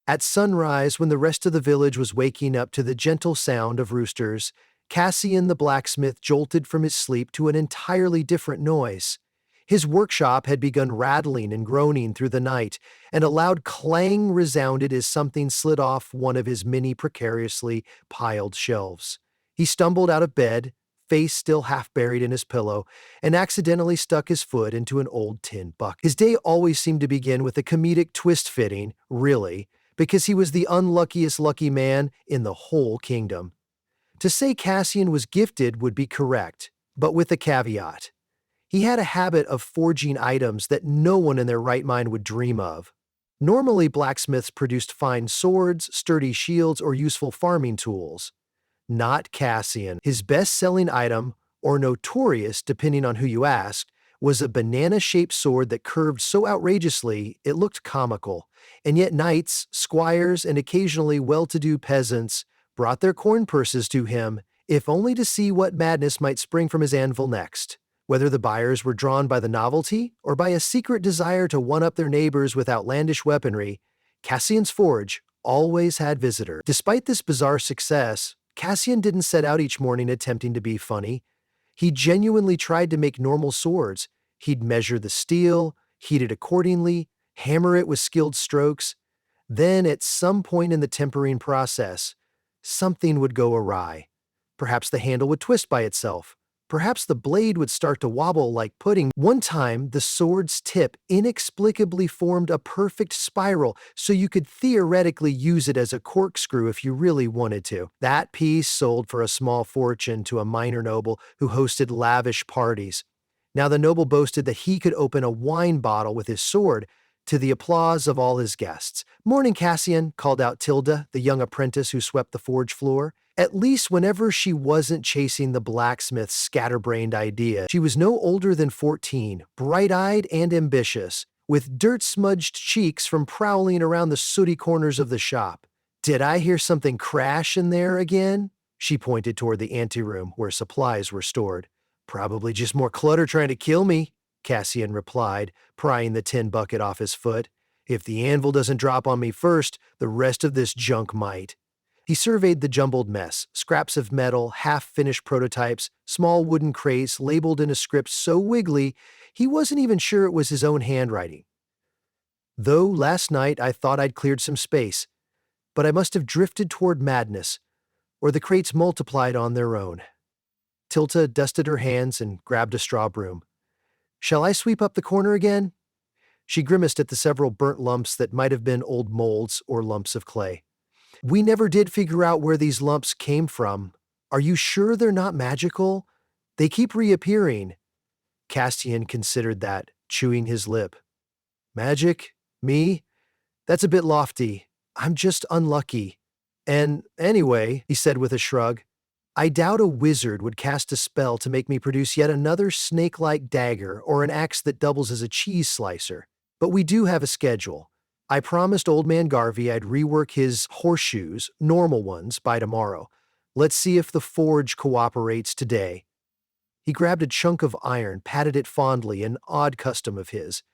At sunrise, when the rest of the village was waking up to the gentle sound of roosters, Cassian the blacksmith jolted from his sleep to an entirely different noise. His workshop had begun rattling and groaning through the night, and a loud clang resounded as something slid off one of his many precariously piled shelves. He stumbled out of bed, face still half buried in his pillow, and accidentally stuck his foot into an old tin bucket. His day always seemed to begin with a comedic twist fitting, really, because he was the unluckiest lucky man in the whole kingdom. To say Cassian was gifted would be correct, but with a caveat. He had a habit of forging items that no one in their right mind would dream of. Normally, blacksmiths produced fine swords, sturdy shields, or useful farming tools. Not Cassian. His best-selling item, or notorious depending on who you asked, was a banana-shaped sword that curved so outrageously it looked comical, and yet knights, squires, and occasionally well-to-do peasants brought their corn purses to him, if only to see what madness might spring from his anvil next. Whether the buyers were drawn by the novelty or by a secret desire to one-up their neighbors with outlandish weaponry, Cassian's forge always had visitors. Despite this bizarre success, Cassian didn't set out each morning attempting to be funny. He genuinely tried to make normal swords. He'd measure the steel, heat it accordingly, hammer it with skilled strokes. Then, at some point in the tempering process, something would go awry. Perhaps the handle would twist by itself. Perhaps the blade would start to wobble like pudding. One time, the sword's tip inexplicably formed a perfect spiral, so you could theoretically use it as a corkscrew if you really wanted to. That piece sold for a small fortune to a minor noble who hosted lavish parties. Now the noble boasted that he could open a wine bottle with his sword, to the applause of all his guests. "Morning, Cassian," called out Tilda, the young apprentice who swept the forge floor. At least whenever she wasn't chasing the blacksmith's scatterbrained idea. She was no older than 14, bright-eyed and ambitious, with dirt-smudged cheeks from prowling around the sooty corners of the shop. "Did I hear something crash in there again?" She pointed toward the anteroom where supplies were stored. "Probably just more clutter trying to kill me," Cassian replied, prying the tin bucket off his foot. "If the anvil doesn't drop on me first, the rest of this junk might." He surveyed the jumbled mess, scraps of metal, half-finished prototypes, small wooden crates labeled in a script so wiggly he wasn't even sure it was his own handwriting. "Though last night I thought I'd cleared some space, but I must have drifted toward madness, or the crates multiplied on their own." Tilda dusted her hands and grabbed a straw broom. "Shall I sweep up the corner again?" She grimaced at the several burnt lumps that might have been old molds or lumps of clay. "We never did figure out where these lumps came from. Are you sure they're not magical? They keep reappearing." Castian considered that, chewing his lip. "Magic? Me? That's a bit lofty. I'm just unlucky. And anyway," he said with a shrug, "I doubt a wizard would cast a spell to make me produce yet another snake-like dagger or an axe that doubles as a cheese slicer. But we do have a schedule. I promised Old Man Garvey I'd rework his horseshoes, normal ones, by tomorrow. Let's see if the forge cooperates today." He grabbed a chunk of iron, patted it fondly, an odd custom of his,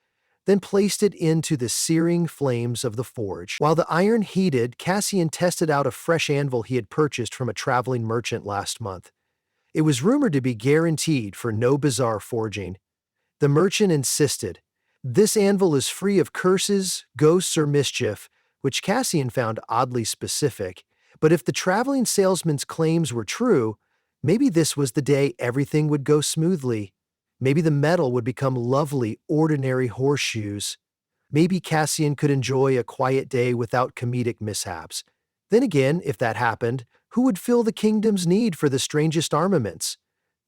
then placed it into the searing flames of the forge. While the iron heated, Cassian tested out a fresh anvil he had purchased from a traveling merchant last month. It was rumored to be guaranteed for no bizarre forging. The merchant insisted. "This anvil is free of curses, ghosts, or mischief," which Cassian found oddly specific. But if the traveling salesman's claims were true, maybe this was the day everything would go smoothly. Maybe the metal would become lovely, ordinary horseshoes. Maybe Cassian could enjoy a quiet day without comedic mishaps. Then again, if that happened, who would fill the kingdom's need for the strangest armaments?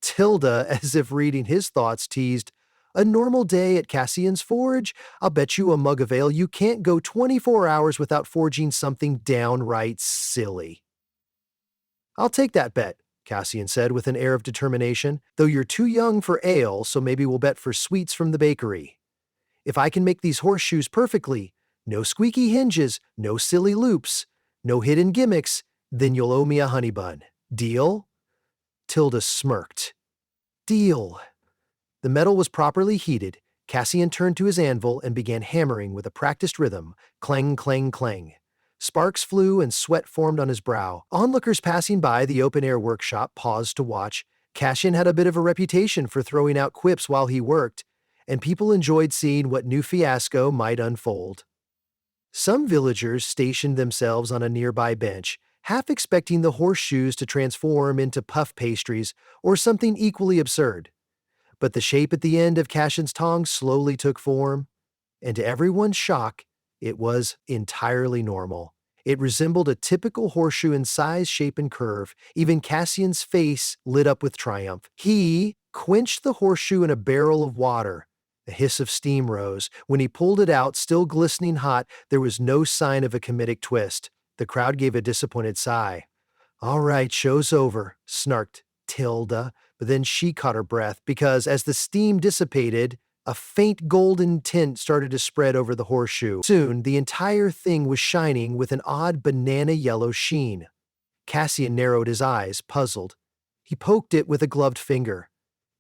Tilda, as if reading his thoughts, teased, "A normal day at Cassian's forge? I'll bet you a mug of ale you can't go 24 hours without forging something downright silly." "I'll take that bet," Cassian said with an air of determination, "though you're too young for ale, so maybe we'll bet for sweets from the bakery. If I can make these horseshoes perfectly, no squeaky hinges, no silly loops, no hidden gimmicks, then you'll owe me a honey bun. Deal?" Tilda smirked. "Deal." The metal was properly heated. Cassian turned to his anvil and began hammering with a practiced rhythm, clang, clang, clang. Sparks flew and sweat formed on his brow. Onlookers passing by the open-air workshop paused to watch. Cassian had a bit of a reputation for throwing out quips while he worked, and people enjoyed seeing what new fiasco might unfold. Some villagers stationed themselves on a nearby bench, half expecting the horseshoes to transform into puff pastries or something equally absurd. But the shape at the end of Cassian's tongs slowly took form, and to everyone's shock, it was entirely normal. It resembled a typical horseshoe in size, shape, and curve. Even Cassian's face lit up with triumph. He quenched the horseshoe in a barrel of water. A hiss of steam rose. When he pulled it out, still glistening hot, there was no sign of a comedic twist. The crowd gave a disappointed sigh. "All right, show's over," snarked Tilda, but then she caught her breath because as the steam dissipated, a faint golden tint started to spread over the horseshoe. Soon, the entire thing was shining with an odd banana yellow sheen. Cassian narrowed his eyes, puzzled. He poked it with a gloved finger.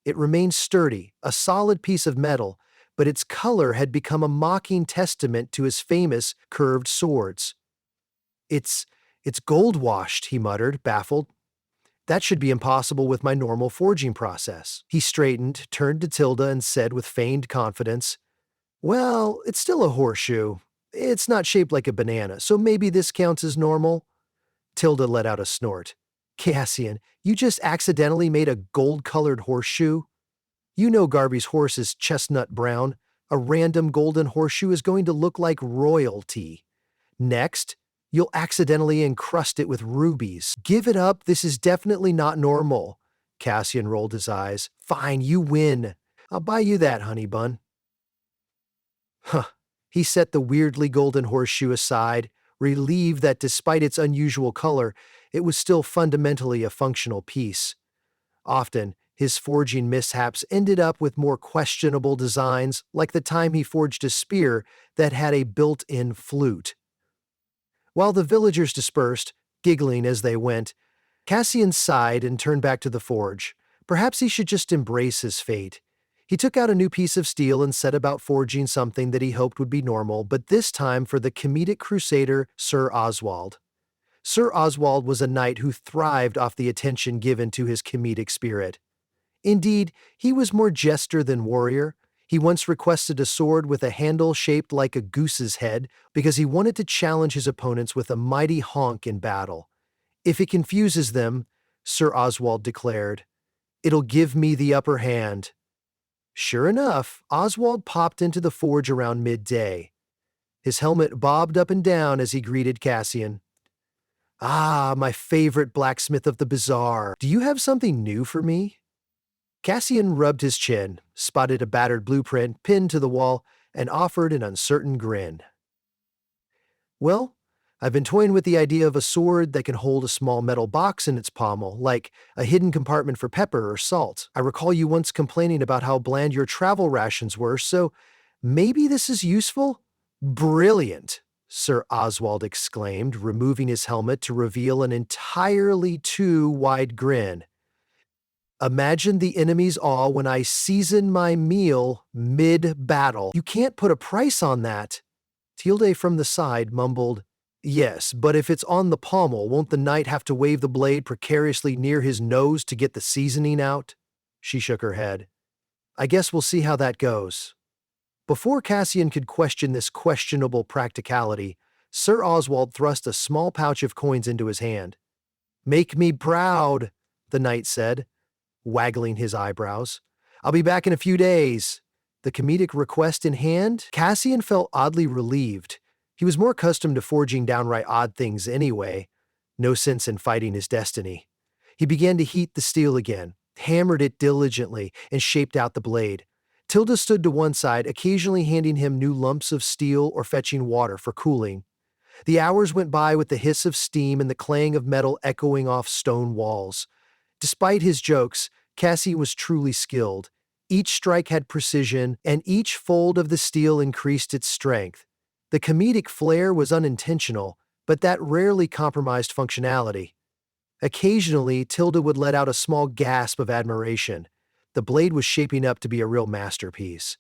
It remained sturdy, a solid piece of metal, but its color had become a mocking testament to his famous curved swords. It's gold-washed," he muttered, baffled. "That should be impossible with my normal forging process." He straightened, turned to Tilda, and said with feigned confidence, "Well, it's still a horseshoe. It's not shaped like a banana, so maybe this counts as normal." Tilda let out a snort. "Cassian, you just accidentally made a gold-colored horseshoe? You know Garby's horse is chestnut brown. A random golden horseshoe is going to look like royalty. Next, you'll accidentally encrust it with rubies. Give it up, this is definitely not normal." Cassian rolled his eyes. "Fine, you win. I'll buy you that, honey bun." Huh. He set the weirdly golden horseshoe aside, relieved that despite its unusual color, it was still fundamentally a functional piece. Often, his forging mishaps ended up with more questionable designs, like the time he forged a spear that had a built-in flute. While the villagers dispersed, giggling as they went, Cassian sighed and turned back to the forge. Perhaps he should just embrace his fate. He took out a new piece of steel and set about forging something that he hoped would be normal, but this time for the comedic crusader Sir Oswald. Sir Oswald was a knight who thrived off the attention given to his comedic spirit. Indeed, he was more jester than warrior. He once requested a sword with a handle shaped like a goose's head because he wanted to challenge his opponents with a mighty honk in battle. "If it confuses them," Sir Oswald declared, "it'll give me the upper hand." Sure enough, Oswald popped into the forge around midday. His helmet bobbed up and down as he greeted Cassian. "Ah, my favorite blacksmith of the bazaar. Do you have something new for me?" Cassian rubbed his chin, spotted a battered blueprint pinned to the wall, and offered an uncertain grin. "Well, I've been toying with the idea of a sword that can hold a small metal box in its pommel, like a hidden compartment for pepper or salt. I recall you once complaining about how bland your travel rations were, so maybe this is useful?" "Brilliant!" Sir Oswald exclaimed, removing his helmet to reveal an entirely too wide grin. "Imagine the enemy's awe when I season my meal mid-battle. You can't put a price on that." Tilde from the side mumbled, "Yes, but if it's on the pommel, won't the knight have to wave the blade precariously near his nose to get the seasoning out?" She shook her head. "I guess we'll see how that goes." Before Cassian could question this questionable practicality, Sir Oswald thrust a small pouch of coins into his hand. "Make me proud," the knight said, waggling his eyebrows. "I'll be back in a few days." The comedic request in hand, Cassian felt oddly relieved. He was more accustomed to forging downright odd things anyway. No sense in fighting his destiny. He began to heat the steel again, hammered it diligently, and shaped out the blade. Tilda stood to one side, occasionally handing him new lumps of steel or fetching water for cooling. The hours went by with the hiss of steam and the clang of metal echoing off stone walls. Despite his jokes, Cassie was truly skilled. Each strike had precision, and each fold of the steel increased its strength. The comedic flair was unintentional, but that rarely compromised functionality. Occasionally, Tilda would let out a small gasp of admiration. The blade was shaping up to be a real masterpiece.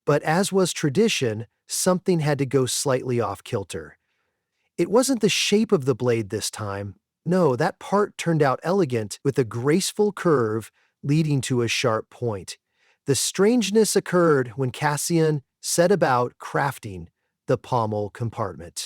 But as was tradition, something had to go slightly off kilter. It wasn't the shape of the blade this time. No, that part turned out elegant with a graceful curve leading to a sharp point. The strangeness occurred when Cassian set about crafting the pommel compartment.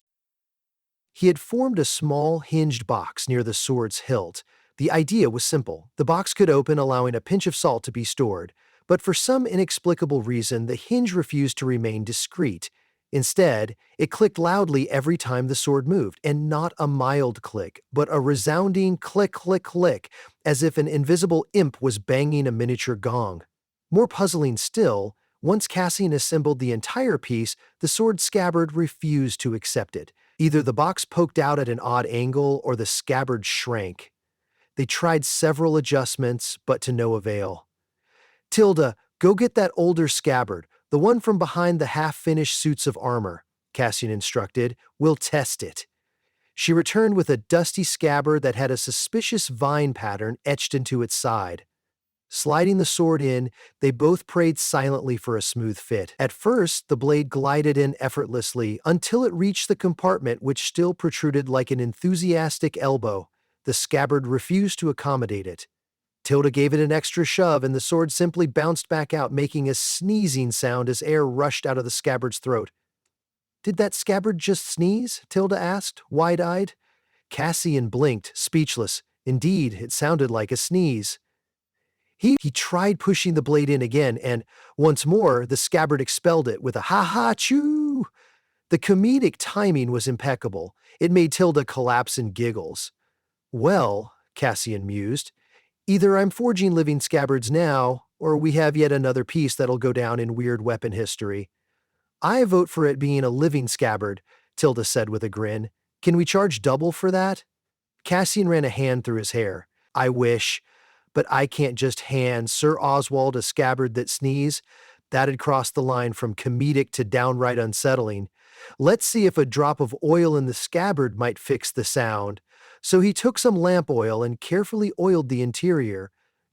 He had formed a small hinged box near the sword's hilt. The idea was simple. The box could open, allowing a pinch of salt to be stored, but for some inexplicable reason, the hinge refused to remain discreet. Instead, it clicked loudly every time the sword moved, and not a mild click, but a resounding click, click, click, as if an invisible imp was banging a miniature gong. More puzzling still, once Cassian assembled the entire piece, the sword scabbard refused to accept it. Either the box poked out at an odd angle or the scabbard shrank. They tried several adjustments, but to no avail. "Tilda, go get that older scabbard, the one from behind the half-finished suits of armor," Cassian instructed. "We'll test it." She returned with a dusty scabbard that had a suspicious vine pattern etched into its side. Sliding the sword in, they both prayed silently for a smooth fit. At first, the blade glided in effortlessly until it reached the compartment, which still protruded like an enthusiastic elbow. The scabbard refused to accommodate it. Tilda gave it an extra shove, and the sword simply bounced back out, making a sneezing sound as air rushed out of the scabbard's throat. "Did that scabbard just sneeze?" Tilda asked, wide-eyed. Cassian blinked, speechless. Indeed, it sounded like a sneeze. He tried pushing the blade in again, and once more the scabbard expelled it with a ha-ha-choo. The comedic timing was impeccable. It made Tilda collapse in giggles. "Well," Cassian mused, "either I'm forging living scabbards now, or we have yet another piece that'll go down in weird weapon history." "I vote for it being a living scabbard," Tilda said with a grin. "Can we charge double for that?" Cassian ran a hand through his hair. "I wish. But I can't just hand Sir Oswald a scabbard that sneeze. That'd cross the line from comedic to downright unsettling. Let's see if a drop of oil in the scabbard might fix the sound." So he took some lamp oil and carefully oiled the interior.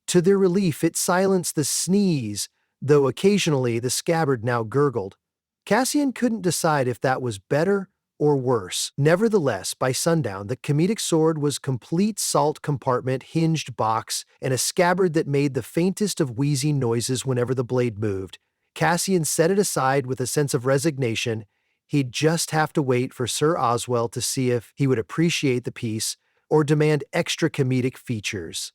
To their relief, it silenced the sneeze, though occasionally the scabbard now gurgled. Cassian couldn't decide if that was better or worse. Nevertheless, by sundown, the comedic sword was complete salt compartment, hinged box, and a scabbard that made the faintest of wheezing noises whenever the blade moved. Cassian set it aside with a sense of resignation. He'd just have to wait for Sir Oswald to see if he would appreciate the piece or demand extra comedic features.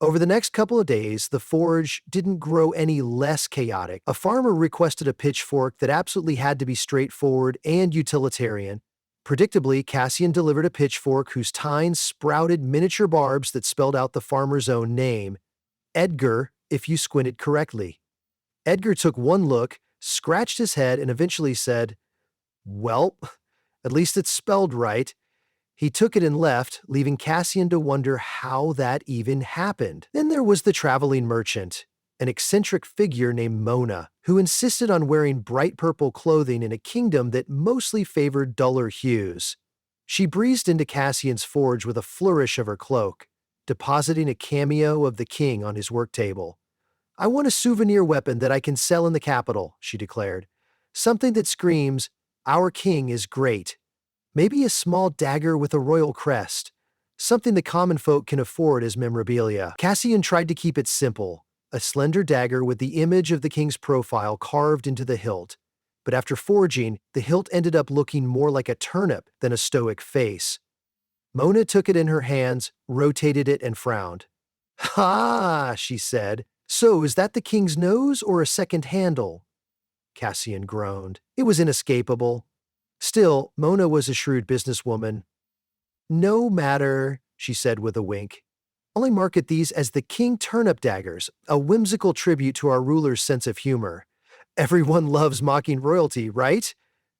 Over the next couple of days, the forge didn't grow any less chaotic. A farmer requested a pitchfork that absolutely had to be straightforward and utilitarian. Predictably, Cassian delivered a pitchfork whose tines sprouted miniature barbs that spelled out the farmer's own name, Edgar, if you squinted correctly. Edgar took one look, scratched his head, and eventually said, "Well, at least it's spelled right." He took it and left, leaving Cassian to wonder how that even happened. Then there was the traveling merchant, an eccentric figure named Mona, who insisted on wearing bright purple clothing in a kingdom that mostly favored duller hues. She breezed into Cassian's forge with a flourish of her cloak, depositing a cameo of the king on his work table. "I want a souvenir weapon that I can sell in the capital," she declared. "Something that screams, 'Our king is great.' Maybe a small dagger with a royal crest. Something the common folk can afford as memorabilia." Cassian tried to keep it simple, a slender dagger with the image of the king's profile carved into the hilt. But after forging, the hilt ended up looking more like a turnip than a stoic face. Mona took it in her hands, rotated it, and frowned. "Ha!" she said. "So is that the king's nose or a second handle?" Cassian groaned. It was inescapable. Still, Mona was a shrewd businesswoman. "No matter," she said with a wink. "Only market these as the King Turnip Daggers, a whimsical tribute to our ruler's sense of humor. Everyone loves mocking royalty, right?"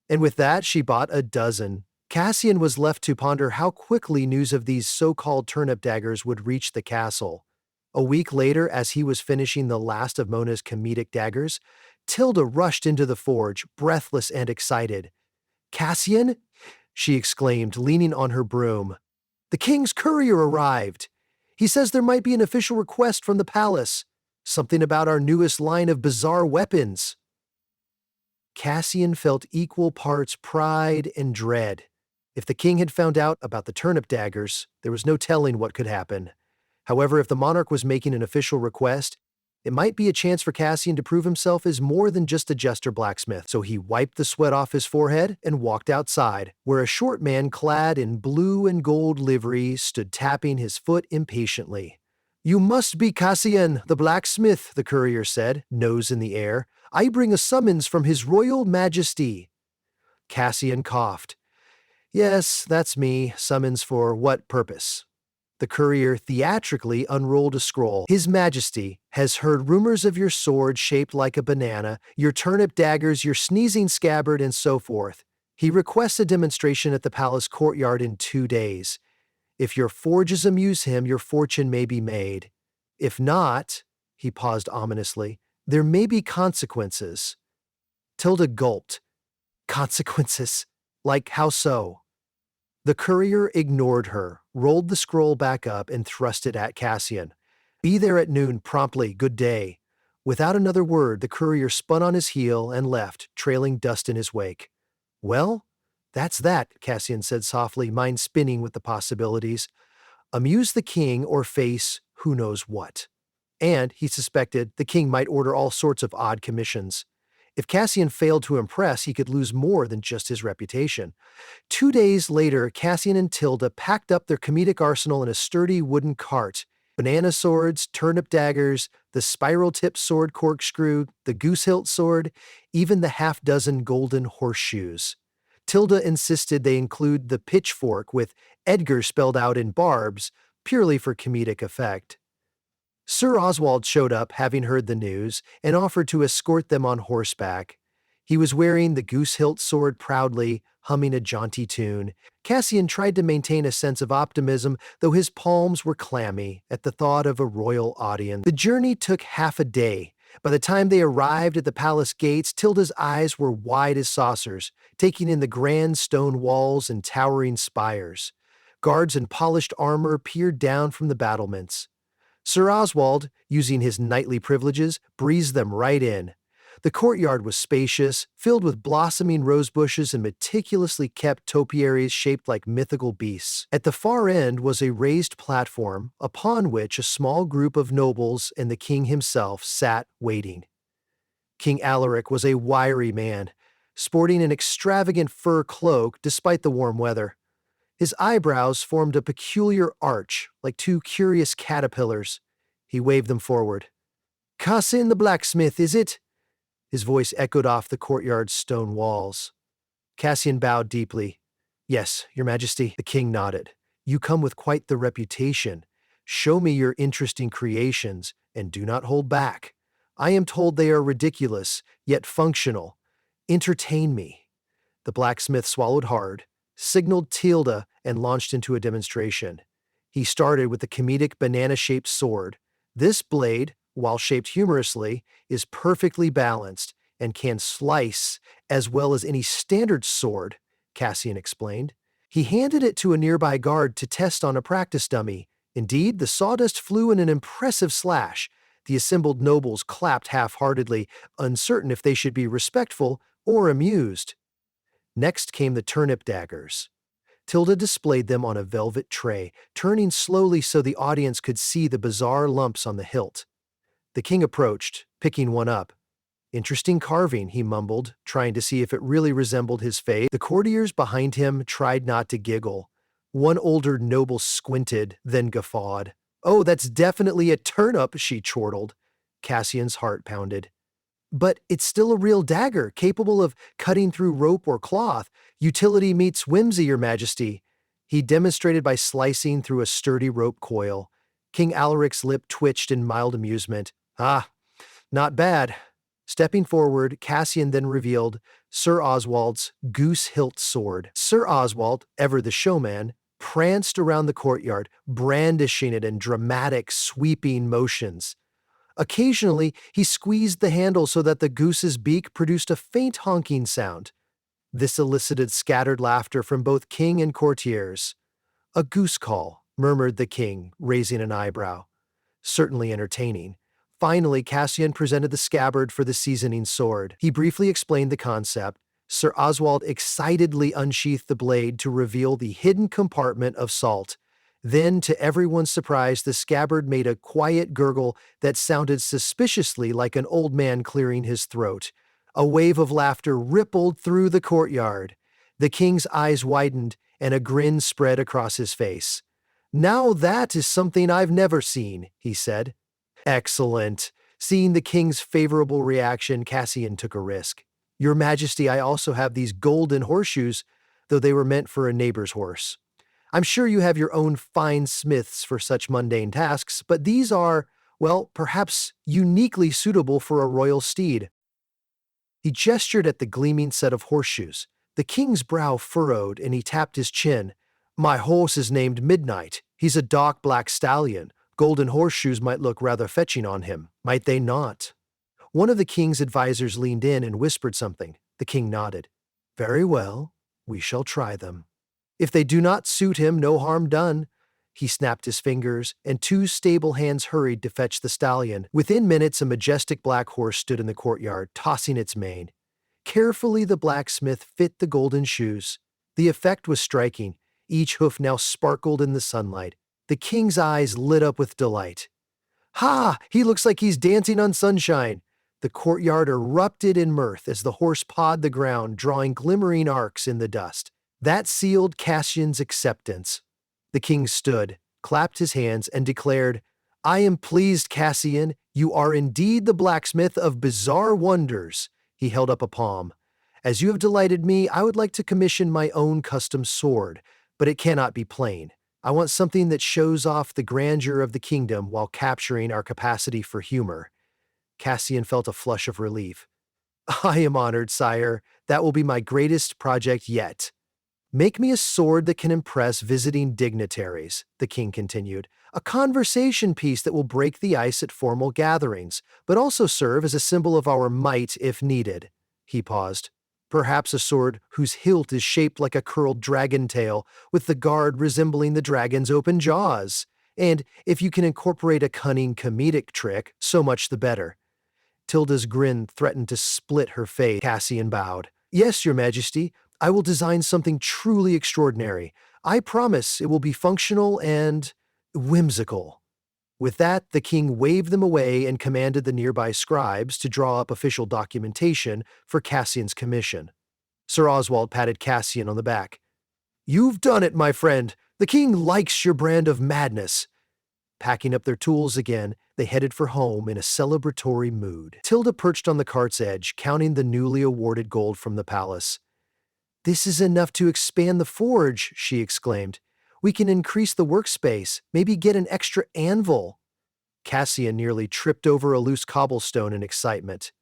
And with that, she bought a dozen. Cassian was left to ponder how quickly news of these so-called turnip daggers would reach the castle. A week later, as he was finishing the last of Mona's comedic daggers, Tilda rushed into the forge, breathless and excited. "Cassian?" she exclaimed, leaning on her broom. "The king's courier arrived. He says there might be an official request from the palace. Something about our newest line of bizarre weapons." Cassian felt equal parts pride and dread. If the king had found out about the turnip daggers, there was no telling what could happen. However, if the monarch was making an official request, it might be a chance for Cassian to prove himself as more than just a jester blacksmith. So he wiped the sweat off his forehead and walked outside, where a short man clad in blue and gold livery stood tapping his foot impatiently. "You must be Cassian, the blacksmith," the courier said, nose in the air. "I bring a summons from His Royal Majesty." Cassian coughed. "Yes, that's me. Summons for what purpose?" The courier theatrically unrolled a scroll. "His Majesty has heard rumors of your sword shaped like a banana, your turnip daggers, your sneezing scabbard, and so forth. He requests a demonstration at the palace courtyard in 2 days. If your forges amuse him, your fortune may be made. If not," he paused ominously, "there may be consequences." Tilda gulped. "Consequences? Like how so?" The courier ignored her, rolled the scroll back up, and thrust it at Cassian. "Be there at noon promptly, good day." Without another word, the courier spun on his heel and left, trailing dust in his wake. "Well, that's that," Cassian said softly, mind spinning with the possibilities. Amuse the king or face who knows what. And, he suspected, the king might order all sorts of odd commissions. If Cassian failed to impress, he could lose more than just his reputation. 2 days later, Cassian and Tilda packed up their comedic arsenal in a sturdy wooden cart. Banana swords, turnip daggers, the spiral-tipped sword corkscrew, the goose-hilt sword, even the half-dozen golden horseshoes. Tilda insisted they include the pitchfork with Edgar spelled out in barbs, purely for comedic effect. Sir Oswald showed up, having heard the news, and offered to escort them on horseback. He was wearing the goose-hilt sword proudly, humming a jaunty tune. Cassian tried to maintain a sense of optimism, though his palms were clammy at the thought of a royal audience. The journey took half a day. By the time they arrived at the palace gates, Tilda's eyes were wide as saucers, taking in the grand stone walls and towering spires. Guards in polished armor peered down from the battlements. Sir Oswald, using his knightly privileges, breezed them right in. The courtyard was spacious, filled with blossoming rose bushes and meticulously kept topiaries shaped like mythical beasts. At the far end was a raised platform, upon which a small group of nobles and the king himself sat waiting. King Alaric was a wiry man, sporting an extravagant fur cloak despite the warm weather. His eyebrows formed a peculiar arch, like 2 curious caterpillars. He waved them forward. "Cassian the blacksmith, is it?" His voice echoed off the courtyard's stone walls. Cassian bowed deeply. "Yes, your majesty." The king nodded. "You come with quite the reputation. Show me your interesting creations, and do not hold back. I am told they are ridiculous, yet functional. Entertain me." The blacksmith swallowed hard, signaled Tilda, and launched into a demonstration. He started with the comedic banana-shaped sword. This blade, while shaped humorously, is perfectly balanced and can slice as well as any standard sword, Cassian explained. He handed it to a nearby guard to test on a practice dummy. Indeed, the sawdust flew in an impressive slash. The assembled nobles clapped half-heartedly, uncertain if they should be respectful or amused. Next came the turnip daggers. Tilda displayed them on a velvet tray, turning slowly so the audience could see the bizarre lumps on the hilt. The king approached, picking one up. "Interesting carving," he mumbled, trying to see if it really resembled his face. The courtiers behind him tried not to giggle. One older noble squinted, then guffawed. "Oh, that's definitely a turnip," she chortled. Cassian's heart pounded. "But it's still a real dagger, capable of cutting through rope or cloth. Utility meets whimsy, your majesty." He demonstrated by slicing through a sturdy rope coil. King Alaric's lip twitched in mild amusement. "Ah, not bad." Stepping forward, Cassian then revealed Sir Oswald's goose-hilt sword. Sir Oswald, ever the showman, pranced around the courtyard, brandishing it in dramatic, sweeping motions. Occasionally, he squeezed the handle so that the goose's beak produced a faint honking sound. This elicited scattered laughter from both king and courtiers. "A goose call," murmured the king, raising an eyebrow. "Certainly entertaining." Finally, Cassian presented the scabbard for the seasoning sword. He briefly explained the concept. Sir Oswald excitedly unsheathed the blade to reveal the hidden compartment of salt. Then, to everyone's surprise, the scabbard made a quiet gurgle that sounded suspiciously like an old man clearing his throat. A wave of laughter rippled through the courtyard. The king's eyes widened, and a grin spread across his face. "Now that is something I've never seen," he said. "Excellent." Seeing the king's favorable reaction, Cassian took a risk. "Your Majesty, I also have these golden horseshoes, though they were meant for a neighbor's horse. I'm sure you have your own fine smiths for such mundane tasks, but these are, well, perhaps uniquely suitable for a royal steed." He gestured at the gleaming set of horseshoes. The king's brow furrowed, and he tapped his chin. "My horse is named Midnight. He's a dark black stallion. Golden horseshoes might look rather fetching on him, might they not?" One of the king's advisors leaned in and whispered something. The king nodded. "Very well, we shall try them. If they do not suit him, no harm done." He snapped his fingers, and two stable hands hurried to fetch the stallion. Within minutes, a majestic black horse stood in the courtyard, tossing its mane. Carefully, the blacksmith fit the golden shoes. The effect was striking. Each hoof now sparkled in the sunlight. The king's eyes lit up with delight. "Ha! He looks like he's dancing on sunshine." The courtyard erupted in mirth as the horse pawed the ground, drawing glimmering arcs in the dust. That sealed Cassian's acceptance. The king stood, clapped his hands, and declared, "I am pleased, Cassian. You are indeed the blacksmith of bizarre wonders." He held up a palm. "As you have delighted me, I would like to commission my own custom sword, but it cannot be plain. I want something that shows off the grandeur of the kingdom while capturing our capacity for humor." Cassian felt a flush of relief. "I am honored, sire. That will be my greatest project yet." "Make me a sword that can impress visiting dignitaries," the king continued. "A conversation piece that will break the ice at formal gatherings, but also serve as a symbol of our might if needed." He paused. "Perhaps a sword whose hilt is shaped like a curled dragon tail, with the guard resembling the dragon's open jaws. And if you can incorporate a cunning comedic trick, so much the better." Tilda's grin threatened to split her face. Cassian bowed. "Yes, your Majesty. I will design something truly extraordinary. I promise it will be functional and whimsical." With that, the king waved them away and commanded the nearby scribes to draw up official documentation for Cassian's commission. Sir Oswald patted Cassian on the back. "You've done it, my friend. The king likes your brand of madness." Packing up their tools again, they headed for home in a celebratory mood. Tilda perched on the cart's edge, counting the newly awarded gold from the palace. "This is enough to expand the forge," she exclaimed. "We can increase the workspace, maybe get an extra anvil." Cassian nearly tripped over a loose cobblestone in excitement.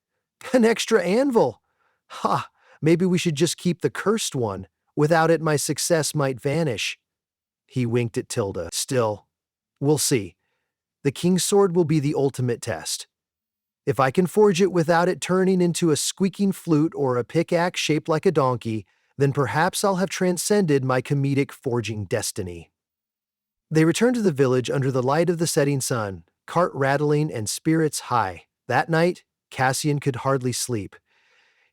"An extra anvil? Ha! Maybe we should just keep the cursed one. Without it, my success might vanish." He winked at Tilda. "Still, we'll see. The king's sword will be the ultimate test. If I can forge it without it turning into a squeaking flute or a pickaxe shaped like a donkey, then perhaps I'll have transcended my comedic forging destiny." They returned to the village under the light of the setting sun, cart rattling and spirits high. That night, Cassian could hardly sleep.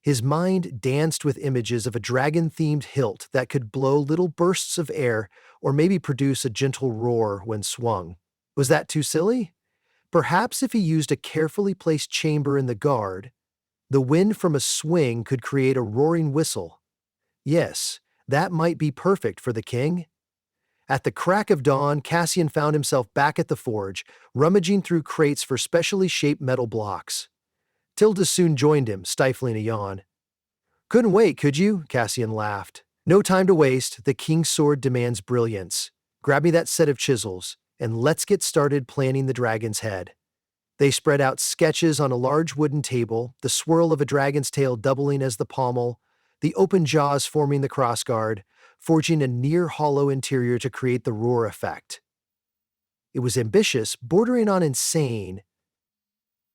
His mind danced with images of a dragon-themed hilt that could blow little bursts of air or maybe produce a gentle roar when swung. Was that too silly? Perhaps if he used a carefully placed chamber in the guard, the wind from a swing could create a roaring whistle. Yes, that might be perfect for the king. At the crack of dawn, Cassian found himself back at the forge, rummaging through crates for specially shaped metal blocks. Tilda soon joined him, stifling a yawn. "Couldn't wait, could you?" Cassian laughed. "No time to waste. The king's sword demands brilliance. Grab me that set of chisels, and let's get started planning the dragon's head." They spread out sketches on a large wooden table, the swirl of a dragon's tail doubling as the pommel, the open jaws forming the crossguard, forging a near-hollow interior to create the roar effect. It was ambitious, bordering on insane.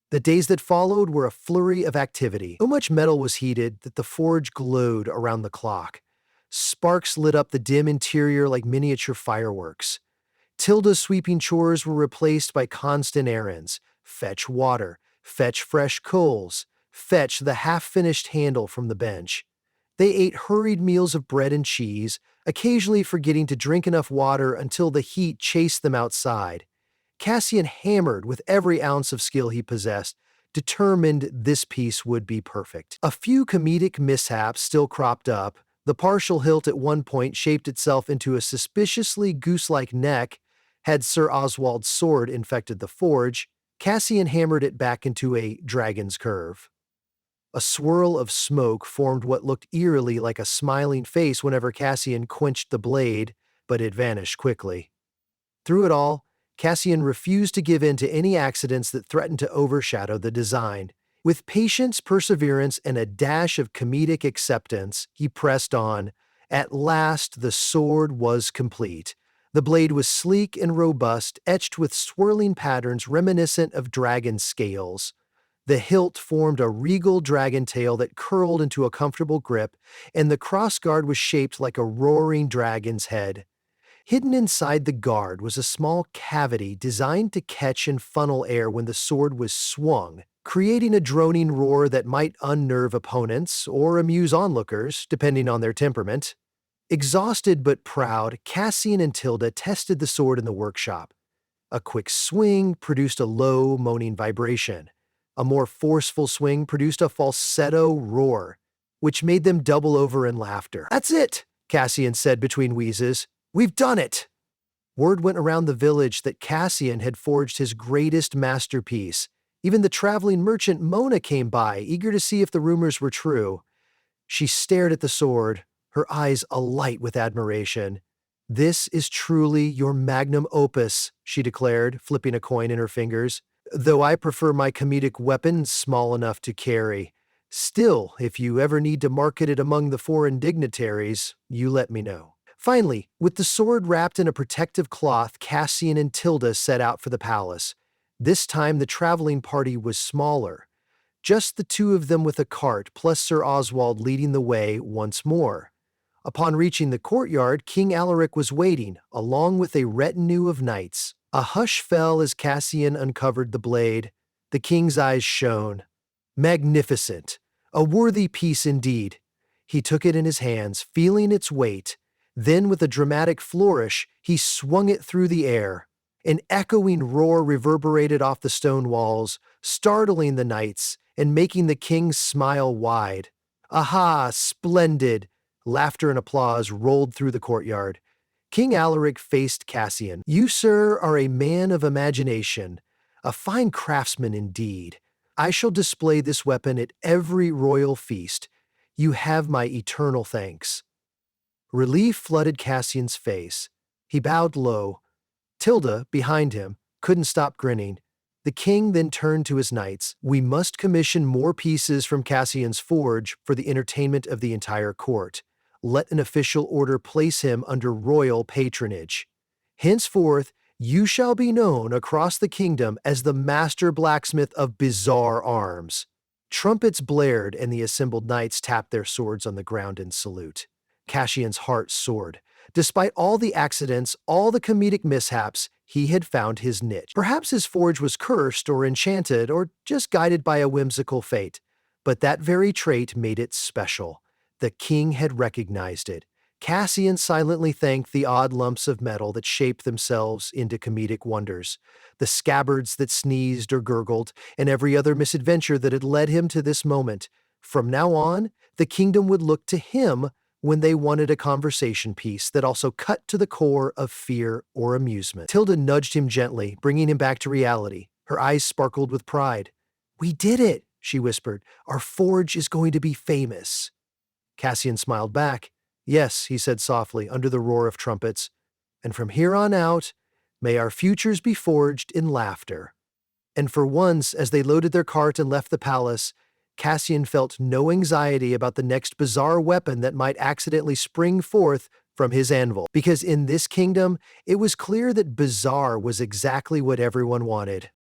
The days that followed were a flurry of activity. So much metal was heated that the forge glowed around the clock. Sparks lit up the dim interior like miniature fireworks. Tilda's sweeping chores were replaced by constant errands. Fetch water, fetch fresh coals, fetch the half-finished handle from the bench. They ate hurried meals of bread and cheese, occasionally forgetting to drink enough water until the heat chased them outside. Cassian hammered with every ounce of skill he possessed, determined this piece would be perfect. A few comedic mishaps still cropped up. The partial hilt at one point shaped itself into a suspiciously goose-like neck. Had Sir Oswald's sword infected the forge, Cassian hammered it back into a dragon's curve. A swirl of smoke formed what looked eerily like a smiling face whenever Cassian quenched the blade, but it vanished quickly. Through it all, Cassian refused to give in to any accidents that threatened to overshadow the design. With patience, perseverance, and a dash of comedic acceptance, he pressed on. At last, the sword was complete. The blade was sleek and robust, etched with swirling patterns reminiscent of dragon scales. The hilt formed a regal dragon tail that curled into a comfortable grip, and the crossguard was shaped like a roaring dragon's head. Hidden inside the guard was a small cavity designed to catch and funnel air when the sword was swung, creating a droning roar that might unnerve opponents or amuse onlookers, depending on their temperament. Exhausted but proud, Cassian and Tilda tested the sword in the workshop. A quick swing produced a low, moaning vibration. A more forceful swing produced a falsetto roar, which made them double over in laughter. "That's it," Cassian said between wheezes. "We've done it!" Word went around the village that Cassian had forged his greatest masterpiece. Even the traveling merchant Mona came by, eager to see if the rumors were true. She stared at the sword, her eyes alight with admiration. "This is truly your magnum opus," she declared, flipping a coin in her fingers. "Though I prefer my comedic weapon small enough to carry. Still, if you ever need to market it among the foreign dignitaries, you let me know." Finally, with the sword wrapped in a protective cloth, Cassian and Tilda set out for the palace. This time the traveling party was smaller. Just the two of them with a cart, plus Sir Oswald leading the way once more. Upon reaching the courtyard, King Alaric was waiting, along with a retinue of knights. A hush fell as Cassian uncovered the blade. The king's eyes shone. Magnificent. A worthy piece indeed. He took it in his hands, feeling its weight. Then, with a dramatic flourish, he swung it through the air. An echoing roar reverberated off the stone walls, startling the knights and making the king smile wide. "Aha! Splendid!" Laughter and applause rolled through the courtyard. King Alaric faced Cassian. "You, sir, are a man of imagination, a fine craftsman indeed. I shall display this weapon at every royal feast. You have my eternal thanks." Relief flooded Cassian's face. He bowed low. Tilda, behind him, couldn't stop grinning. The king then turned to his knights. "We must commission more pieces from Cassian's forge for the entertainment of the entire court. Let an official order place him under royal patronage. Henceforth, you shall be known across the kingdom as the master blacksmith of bizarre arms." Trumpets blared and the assembled knights tapped their swords on the ground in salute. Cassian's heart soared. Despite all the accidents, all the comedic mishaps, he had found his niche. Perhaps his forge was cursed or enchanted or just guided by a whimsical fate, but that very trait made it special. The king had recognized it. Cassian silently thanked the odd lumps of metal that shaped themselves into comedic wonders, the scabbards that sneezed or gurgled, and every other misadventure that had led him to this moment. From now on, the kingdom would look to him when they wanted a conversation piece that also cut to the core of fear or amusement. Tilda nudged him gently, bringing him back to reality. Her eyes sparkled with pride. "We did it," she whispered. "Our forge is going to be famous." Cassian smiled back. "Yes," he said softly, under the roar of trumpets. "And from here on out, may our futures be forged in laughter." And for once, as they loaded their cart and left the palace, Cassian felt no anxiety about the next bizarre weapon that might accidentally spring forth from his anvil. Because in this kingdom, it was clear that bizarre was exactly what everyone wanted.